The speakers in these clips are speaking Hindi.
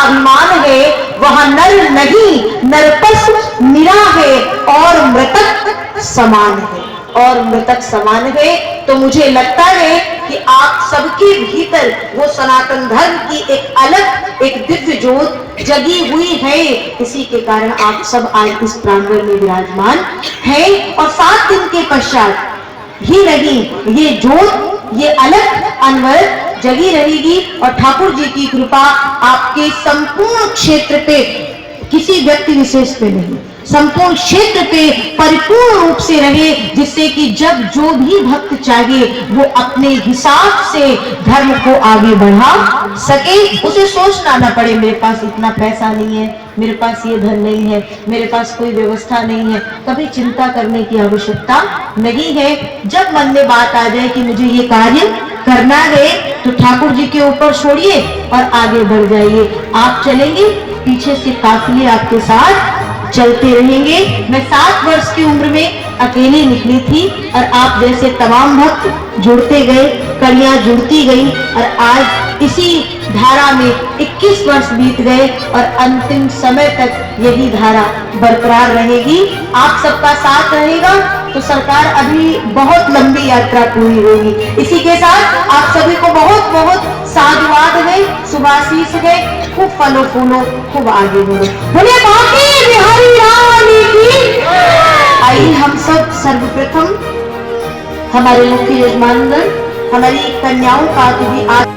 अभिमान है, वहां नर नहीं नरपस निरा है और मृतक समान है, और मृतक समान है। तो मुझे लगता है कि आप सबके भीतर वो सनातन धर्म की एक अलग एक दिव्य ज्योत जगी हुई है, इसी के कारण आप सब आज इस प्रांगण में विराजमान हैं। और 7 दिन के पश्चात ही नहीं, ये ज्योत ये अलग अनवरत जगी रहेगी और ठाकुर जी की कृपा आपके संपूर्ण क्षेत्र पे, किसी व्यक्ति विशेष पे नहीं, संपूर्ण क्षेत्र पे परिपूर्ण रूप से रहे, जिससे कि जब जो भी भक्त चाहे वो अपने हिसाब से धर्म को आगे बढ़ा सके। उसे सोचना ना पड़े मेरे पास इतना पैसा नहीं है, मेरे पास ये धन नहीं है, मेरे पास कोई व्यवस्था नहीं है, कभी चिंता करने की आवश्यकता नहीं है। जब मन में बात आ जाए कि मुझे ये कार्य करना है, तो ठाकुर जी के ऊपर छोड़िए और आगे बढ़ जाइए। आप चलेंगे, पीछे से काफिले आपके साथ चलते रहेंगे। मैं 7 वर्ष की उम्र में अकेली निकली थी और आप जैसे तमाम भक्त जुड़ते गए, कड़ियां जुड़ती गई और आज इसी धारा में 21 वर्ष बीत गए और अंतिम समय तक यही धारा बरकरार रहेगी। आप सबका साथ रहेगा तो सरकार अभी बहुत लंबी यात्रा पूरी होगी। इसी के साथ आप सभी को बहुत बहुत साधुवाद है, शुभाशीष है, खूब फलो फूलो, खूब आगे बढ़ो। बोले बाकी बिहारी रानी की। आइए हम सब सर्वप्रथम हमारे मुख्य यजमानगण, हमारी कन्याओं का भी आज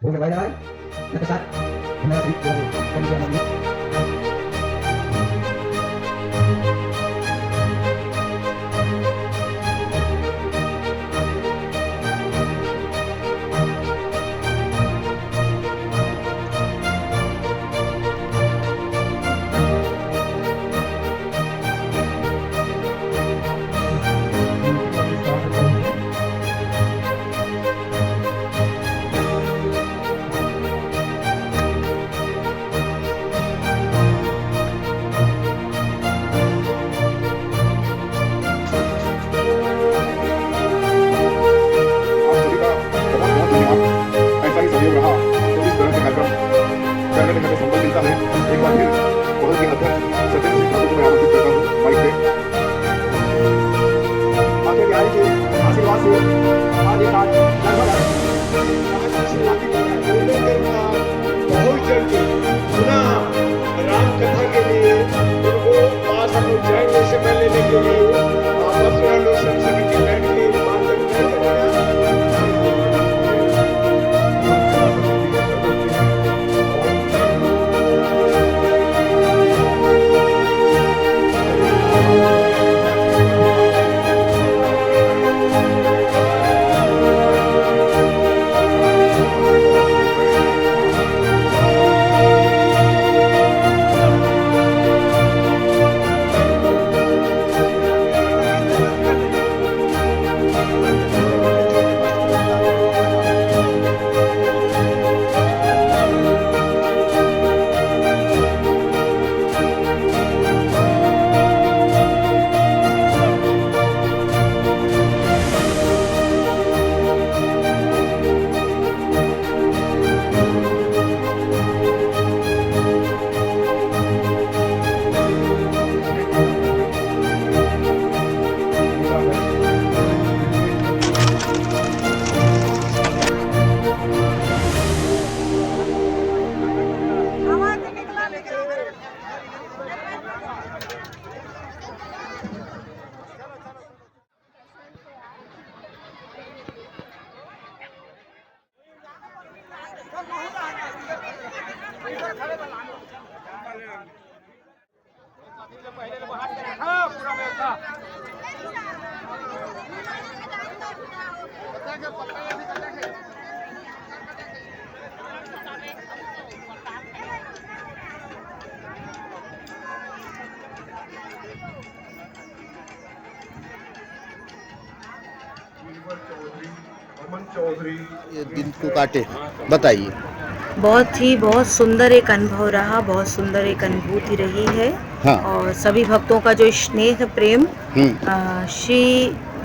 भोग लगाया जाए तत्पश्चात हमारा शरीर अमन चौधरी ये दिन को काटे, बताइए। बहुत सुंदर एक अनुभव रहा, बहुत सुंदर एक अनुभूति रही है। हाँ। और सभी भक्तों का जो स्नेह प्रेम श्री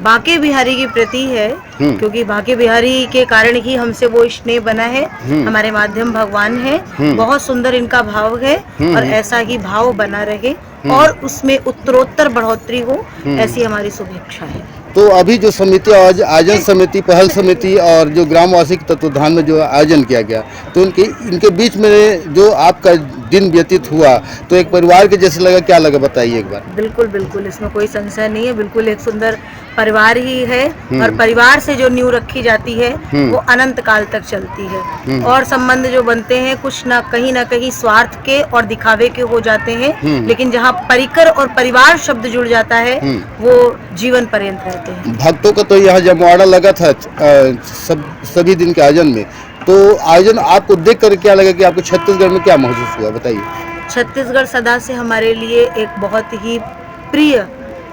बांके बिहारी के प्रति है, क्योंकि बांके बिहारी के कारण ही हमसे वो स्नेह बना है। हमारे माध्यम भगवान है, बहुत सुंदर इनका भाव है और ऐसा ही भाव बना रहे और उसमें उत्तरोत्तर बढ़ोतरी हो, ऐसी हमारी शुभेच्छा है। तो अभी जो समिति आयोजन समिति, पहल समिति और जो ग्रामवासी के तत्वाधान में जो आयोजन किया गया, तो इनके बीच में जो आपका दिन व्यतीत हुआ, तो एक परिवार के जैसे लगा, क्या लगा बताइए एक बार। बिल्कुल इसमें कोई संशय नहीं है, बिल्कुल एक सुंदर परिवार ही है और परिवार से जो नींव रखी जाती है वो अनंत काल तक चलती है। और संबंध जो बनते हैं कुछ ना कहीं स्वार्थ के और दिखावे के हो जाते हैं, लेकिन जहाँ परिकर और परिवार शब्द जुड़ जाता है वो जीवन पर्यंत रहते हैं। भक्तों का तो यहाँ जमवाड़ा लगा था सभी दिन के आयोजन में, तो आयोजन आपको देख कर क्या लगा कि आपको छत्तीसगढ़ में क्या महसूस हुआ, बताइए। छत्तीसगढ़ सदा से हमारे लिए एक बहुत ही प्रिय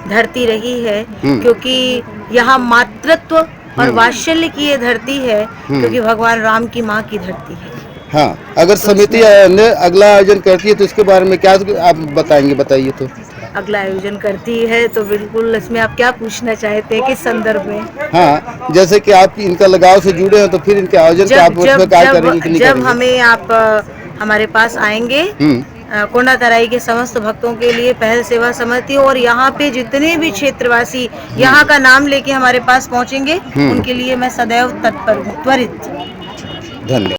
धरती रही है, क्योंकि यहाँ मातृत्व और वात्सल्य की ये धरती है, क्योंकि भगवान राम की माँ की धरती है। हाँ, अगर समिति अगला आयोजन करती है तो इसके बारे में क्या आप बताएंगे, बताइए। तो अगला आयोजन करती है तो बिल्कुल इसमें आप क्या पूछना चाहते हैं, किस संदर्भ में? हाँ, जैसे कि आप इनका लगाव से जुड़े हैं, तो फिर इनके आयोजन के आप उसमें क्या करेंगे कि नहीं जब करेंगे? हमें आप हमारे पास आएंगे, कोंडा तराई के समस्त भक्तों के लिए पहल सेवा समिति और यहाँ पे जितने भी क्षेत्रवासी यहाँ का नाम लेके हमारे पास पहुँचेंगे, उनके लिए मैं सदैव तत्पर हूँ, त्वरित। धन्यवाद।